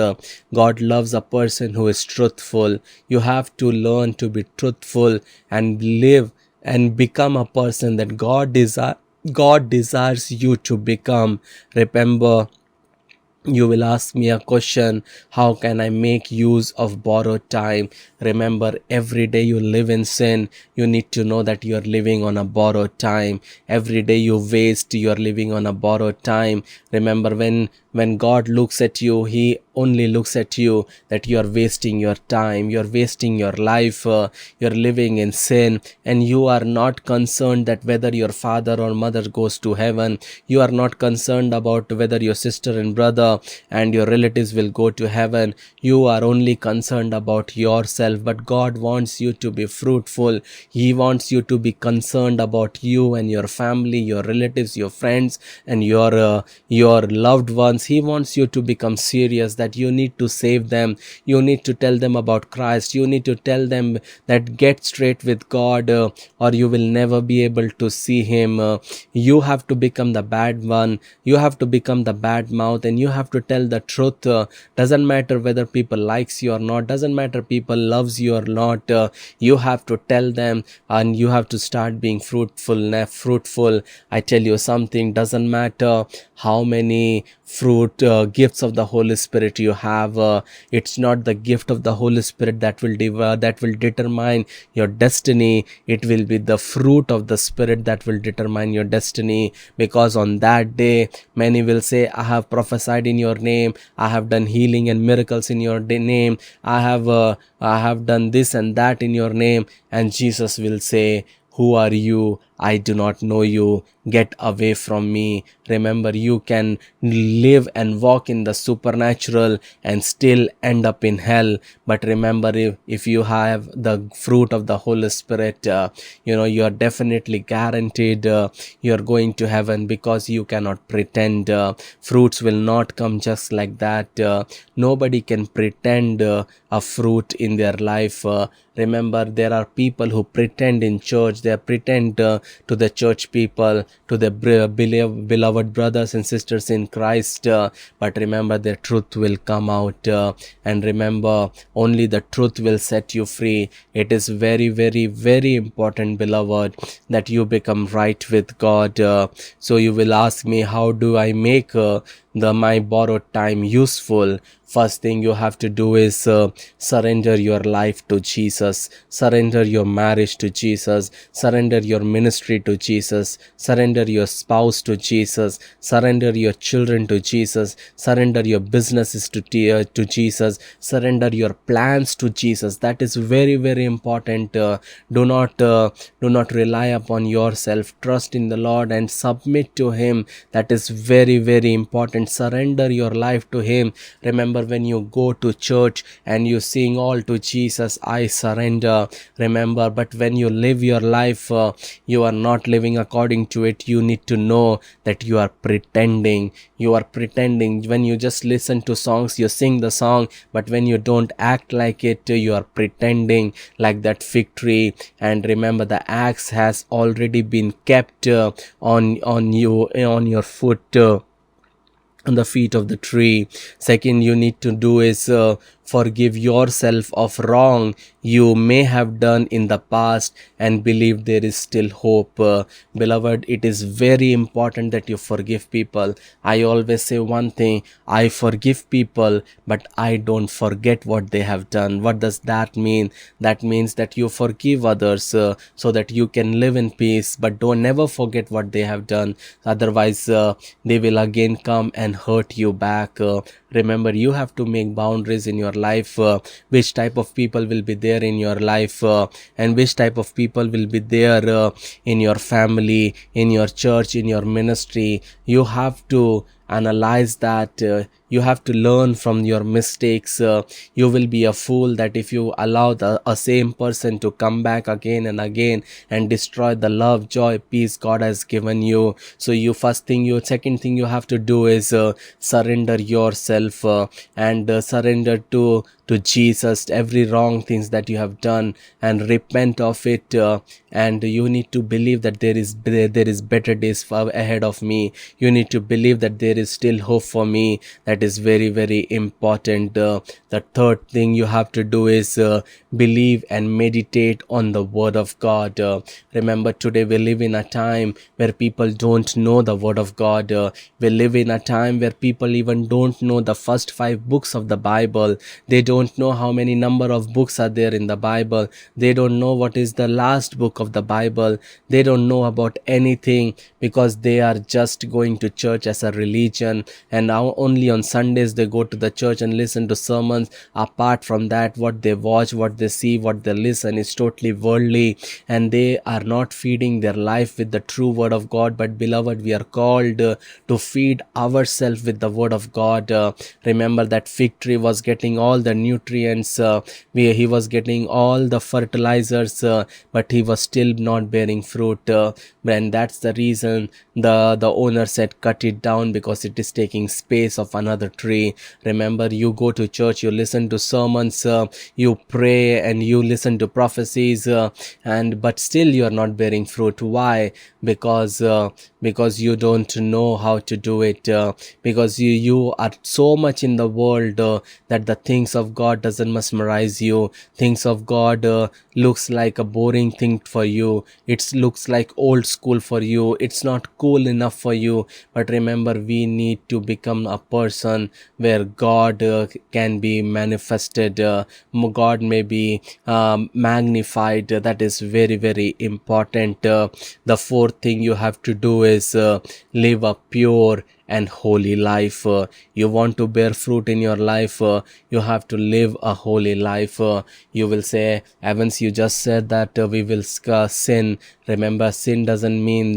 God loves a person who is truthful. You have to learn to be truthful and live and become a person that God desires you to become. Remember, you will ask me a question: how can I make use of borrowed time? Remember, every day you live in sin, you need to know that you are living on a borrowed time. Every day you waste, you are living on a borrowed time. Remember, when God looks at you, He only looks at you that you are wasting your time, you are wasting your life, you are living in sin, and you are not concerned that whether your father or mother goes to heaven. You are not concerned about whether your sister and brother and your relatives will go to heaven. You are only concerned about yourself. But God wants you to be fruitful. He wants you to be concerned about you and your family, your relatives, your friends, and your loved ones. He wants you to become serious, that you need to save them. You need to tell them about Christ. You need to tell them that get straight with God, or you will never be able to see Him. You have to become the bad one. You have to become the bad mouth, and you have to tell the truth. Doesn't matter whether people likes you or not. Doesn't matter people loves you or not. You have to tell them, and you have to start being fruitful. I tell you something, doesn't matter how many fruit gifts of the Holy Spirit you have. It's not the gift of the Holy Spirit that will determine your destiny. It will be the fruit of the Spirit that will determine your destiny. Because on that day, many will say, I have prophesied in your name, I have done healing and miracles in your name, I have done this and that in your name. And Jesus will say, who are you? I do not know you. Get away from me. Remember, you can live and walk in the supernatural and still end up in hell. But remember, if you have the fruit of the Holy Spirit, you are definitely guaranteed you are going to heaven, because you cannot pretend. Fruits will not come just like that. Nobody can pretend a fruit in their life. Remember, there are people who pretend in church. They pretend to the church people, to the beloved brothers and sisters in Christ. But remember, the truth will come out. And remember, only the truth will set you free. It is very, very, very important, beloved, that you become right with God. So you will ask me, how do I make my borrowed time useful? First thing you have to do is surrender your life to Jesus. Surrender your marriage to Jesus. Surrender your ministry to Jesus. Surrender your spouse to Jesus. Surrender your children to Jesus. Surrender your businesses to Jesus. Surrender your plans to Jesus. That is very, very important. Do not rely upon yourself. Trust in the Lord and submit to Him. That is very, very important. Surrender your life to Him. Remember, when you go to church and you sing all to Jesus, I surrender. Remember, but when you live your life, you are not living according to it. You need to know that you are pretending. You are pretending. When you just listen to songs, you sing the song, but when you don't act like it, you are pretending, like that fig tree. And remember, the axe has already been kept on your foot, on the feet of the tree. Second you need to do is Forgive yourself of wrong you may have done in the past and believe there is still hope. Beloved, it is very important that you forgive people. I always say one thing: I forgive people, but I don't forget what they have done. What does that mean? That means that you forgive others so that you can live in peace, but don't never forget what they have done. Otherwise, they will again come and hurt you back. Remember, you have to make boundaries in your life. Which type of people will be there in your life, and which type of people will be there in your family, in your church, in your ministry. You have to analyze that. You have to learn from your mistakes. You will be a fool that if you allow a same person to come back again and again and destroy the love, joy, peace God has given you. So second thing you have to do is surrender yourself, and surrender to Jesus every wrong things that you have done, and repent of it. And you need to believe that there is better days ahead of me. You need to believe that there is still hope for me. That is very, very important. The third thing you have to do is believe and meditate on the word of God. Remember, today we live in a time where people don't know the word of God. We live in a time where people even don't know the first 5 books of the Bible. They don't know how many number of books are there in the Bible. They don't know what is the last book of the Bible. They don't know about anything, because they are just going to church as a religion, and now only on Sundays they go to the church and listen to sermons. Apart from that, what they watch, what they see, what they listen is totally worldly, and they are not feeding their life with the true word of God. But beloved, we are called to feed ourselves with the word of God. Remember that fig tree was getting all the nutrients, he was getting all the fertilizers, but he was still not bearing fruit. And that's the reason the owner said cut it down, because it is taking space of another tree. Remember, you go to church, you listen to sermons, you pray and you listen to prophecies, and but still you are not bearing fruit. Why? Because you don't know how to do it, because you are so much in the world that the things of God doesn't mesmerize you. Things of God looks like a boring thing for you. It looks like old school for you. It's not cool enough for you. But remember, we need to become a person where God can be manifested. God may be magnified. That is very, very important. The fourth thing you have to do is live a pure and holy life. You want to bear fruit in your life, you have to live a holy life. You will say, Evans, you just said that we will sin. Remember, sin doesn't mean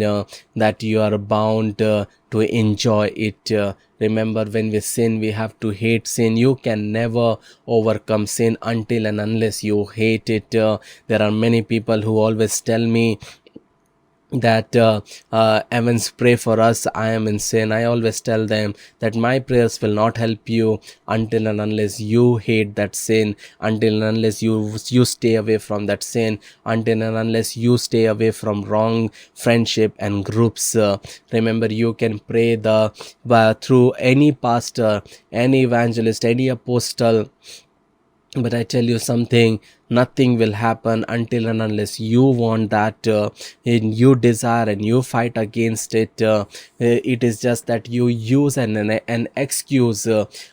that you are bound to enjoy it. Remember, when we sin, we have to hate sin. You can never overcome sin until and unless you hate it. There are many people who always tell me that Evans, pray for us, I am in sin. I always tell them that my prayers will not help you until and unless you hate that sin, until and unless you stay away from that sin, until and unless you stay away from wrong friendship and groups. Remember, you can pray through any pastor, any evangelist, any apostle, but I tell you something, nothing will happen until and unless you want that, and you desire and you fight against it. It is just that you use an excuse.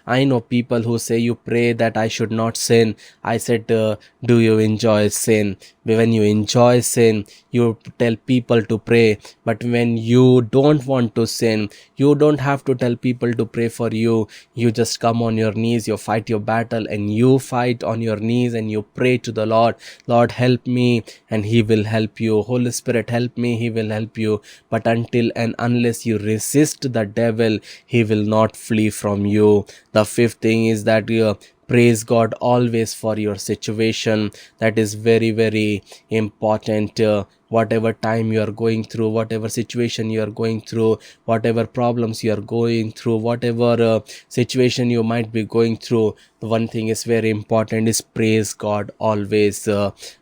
I know people who say, you pray that I should not sin. I said, do you enjoy sin? When you enjoy sin, you tell people to pray. But when you don't want to sin, you don't have to tell people to pray for you. You just come on your knees, you fight your battle, and you fight on your knees and you pray to the Lord. Lord, help me, and He will help you. Holy Spirit, help me, He will help you. But until and unless you resist the devil, he will not flee from you. The fifth thing is that you praise God always for your situation. That is very, very important. Whatever time you are going through, whatever situation you are going through, whatever problems you are going through, whatever situation you might be going through, the one thing is very important is praise God always.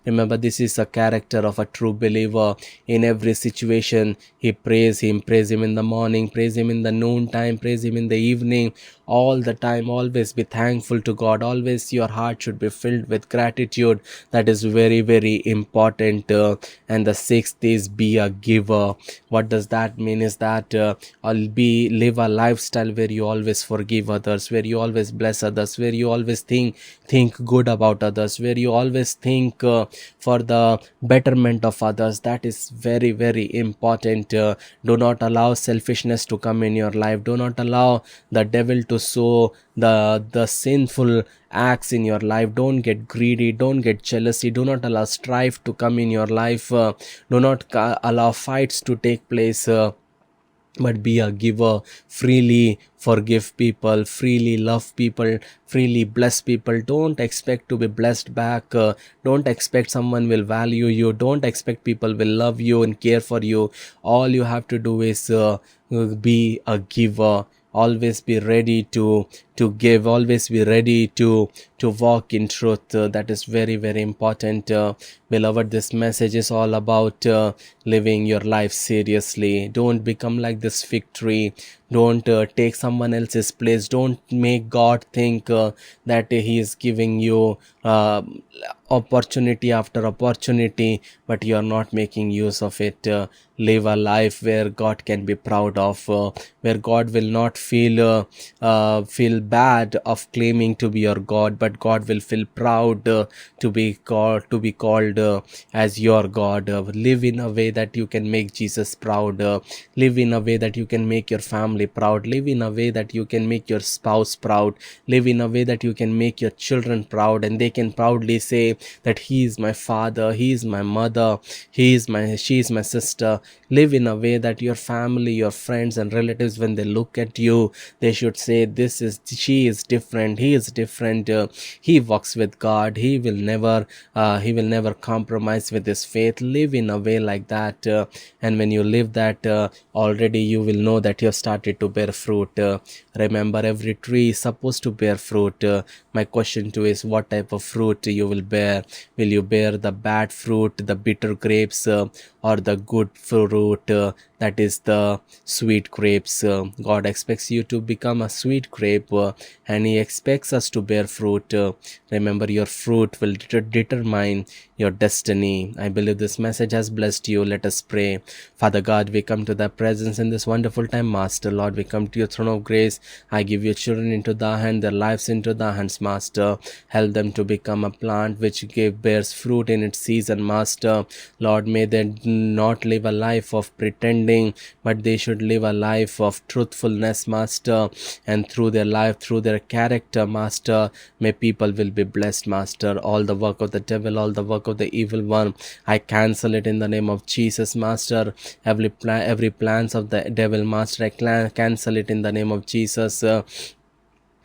Remember, this is a character of a true believer. In every situation, he praise him in the morning, praise him in the noon time, praise him in the evening. all the time. Always be thankful to God. Always your heart should be filled with gratitude. That is very, very important. And the sixth is be a giver. What does that mean? Is that I'll be live a lifestyle where you always forgive others, where you always bless others, where you always think good about others, where you always think for the betterment of others. That is very, very important. Do not allow selfishness to come in your life. Do not allow the devil to sow the sinful acts in your life. Don't get greedy, don't get jealousy, do not allow strife to come in your life. Do not allow fights to take place. But be a giver. Freely forgive people, freely love people, freely bless people. Don't expect to be blessed back. Don't expect someone will value you. Don't expect people will love you and care for you. All you have to do is be a giver. Always be ready to give. Always be ready to walk in truth. That is very, very important. Beloved, this message is all about living your life seriously. Don't become like this fig tree. Don't take someone else's place. Don't make God think that he is giving you opportunity after opportunity, but you are not making use of it. Live a life where God can be proud of, where God will not feel bad of claiming to be your God, but God will feel proud to be called as your God. Live in a way that you can make Jesus proud. Live in a way that you can make your family proud. Live in a way that you can make your spouse proud. Live in a way that you can make your children proud, and they can proudly say that he is my father, he is my mother, she is my sister. Live in a way that your family, your friends and relatives, when they look at you, they should say, she is different, he is different. He walks with God. He will never compromise with his faith. Live in a way like that, and when you live that, already you will know that you have started to bear fruit. Remember, every tree is supposed to bear fruit. My question to you is, what type of fruit you will bear? Will you bear the bad fruit, the bitter grapes, or the good fruit, that is the sweet grapes? God expects you to become a sweet grape, and he expects us to bear fruit. Remember, your fruit will determine your destiny. I believe this message has blessed you. Let us pray. Father God, we come to thy presence in this wonderful time, Master. Lord, we come to your throne of grace. I give your children into thy hand, their lives into thy hands, Master. Help them to become a plant which bears fruit in its season, Master. Lord, may they not live a life of pretending, but they should live a life of truthfulness, Master. And through their life, through their character, Master, may people will be blessed, Master. All the work of the devil, all the work of the evil one, I cancel it in the name of Jesus, Master. Every plans of the devil, Master, I cancel it in the name of Jesus.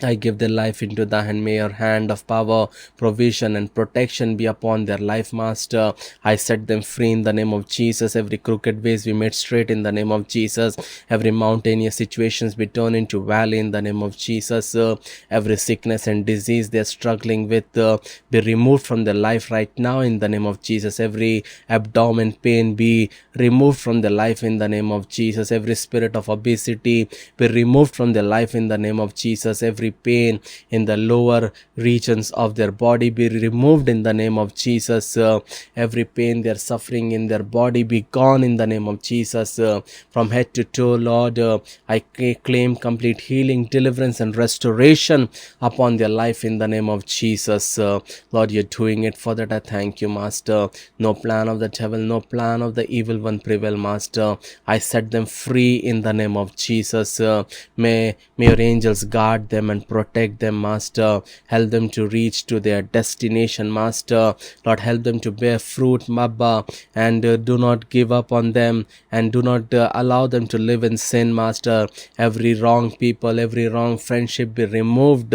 I give their life into thy hand. May your hand of power, provision and protection be upon their life, Master. I set them free in the name of Jesus. Every crooked ways be made straight in the name of Jesus. Every mountainous situations be turned into valley in the name of Jesus. Every sickness and disease they are struggling with be removed from their life right now in the name of Jesus. Every abdomen pain be removed from their life in the name of Jesus. Every spirit of obesity be removed from their life in the name of Jesus. Every pain in the lower regions of their body be removed in the name of Jesus. Every pain they are suffering in their body be gone in the name of Jesus. From head to toe, Lord, I claim complete healing, deliverance and restoration upon their life in the name of Jesus. Lord, you're doing it. For that I thank you, Master. No plan of the devil, no plan of the evil one prevail, Master. I set them free in the name of Jesus. May your angels guard them and protect them, Master. Help them to reach to their destination, Master. Lord, help them to bear fruit, Mabba, and do not give up on them, and do not allow them to live in sin, Master. Every wrong people, every wrong friendship be removed,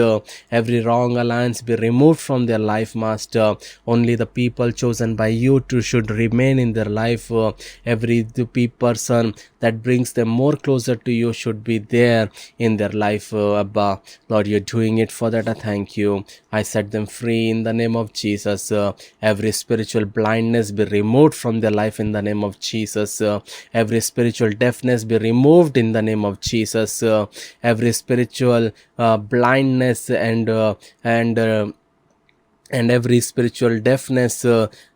every wrong alliance be removed from their life, Master. Only the people chosen by you to should remain in their life. Every person that brings them more closer to you should be there in their life, Abba. Lord, you're doing it for that. I thank you. I set them free in the name of Jesus. Every spiritual blindness be removed from their life in the name of Jesus. Every spiritual deafness be removed in the name of Jesus. Every spiritual blindness and every spiritual deafness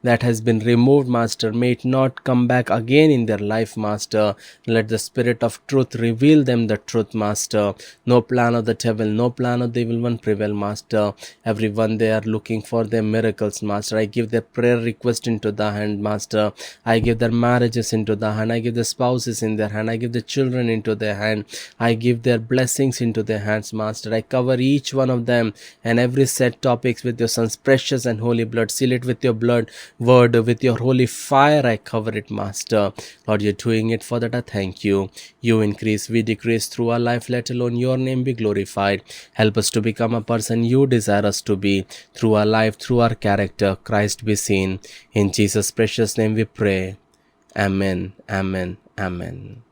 that has been removed, Master, may it not come back again in their life, Master. Let the Spirit of truth reveal them the truth, Master. No plan of the devil, no plan of the evil one prevail, Master. Everyone they are looking for their miracles, Master. I give their prayer request into the hand, Master. I give their marriages into the hand. I give the spouses in their hand. I give the children into their hand. I give their blessings into their hands, Master. I cover each one of them and every set topics with your Son's precious and holy blood. Seal it with your blood word, with your holy fire. I cover it, Master. Lord, you're doing it for that. I thank you. You increase, we decrease through our life. Let alone your name be glorified. Help us to become a person you desire us to be. Through our life, through our character, Christ be seen. In Jesus' precious name we pray. Amen. Amen. Amen.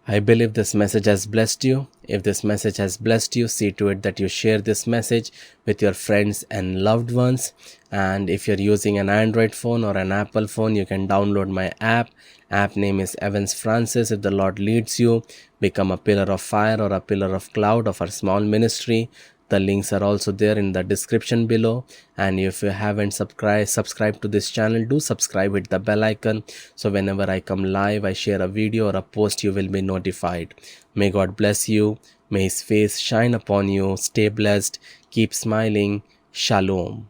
I believe this message has blessed you. If this message has blessed you, see to it that you share this message with your friends and loved ones. And if you're using an Android phone or an Apple phone, you can download my app. App name is Evans Francis. If the Lord leads you, become a pillar of fire or a pillar of cloud of our small ministry. The links are also there in the description below. And if you haven't subscribed to this channel, do subscribe, hit the bell icon, so whenever I come live, I share a video or a post, you will be notified. May God bless you. May his face shine upon you. Stay blessed. Keep smiling. Shalom.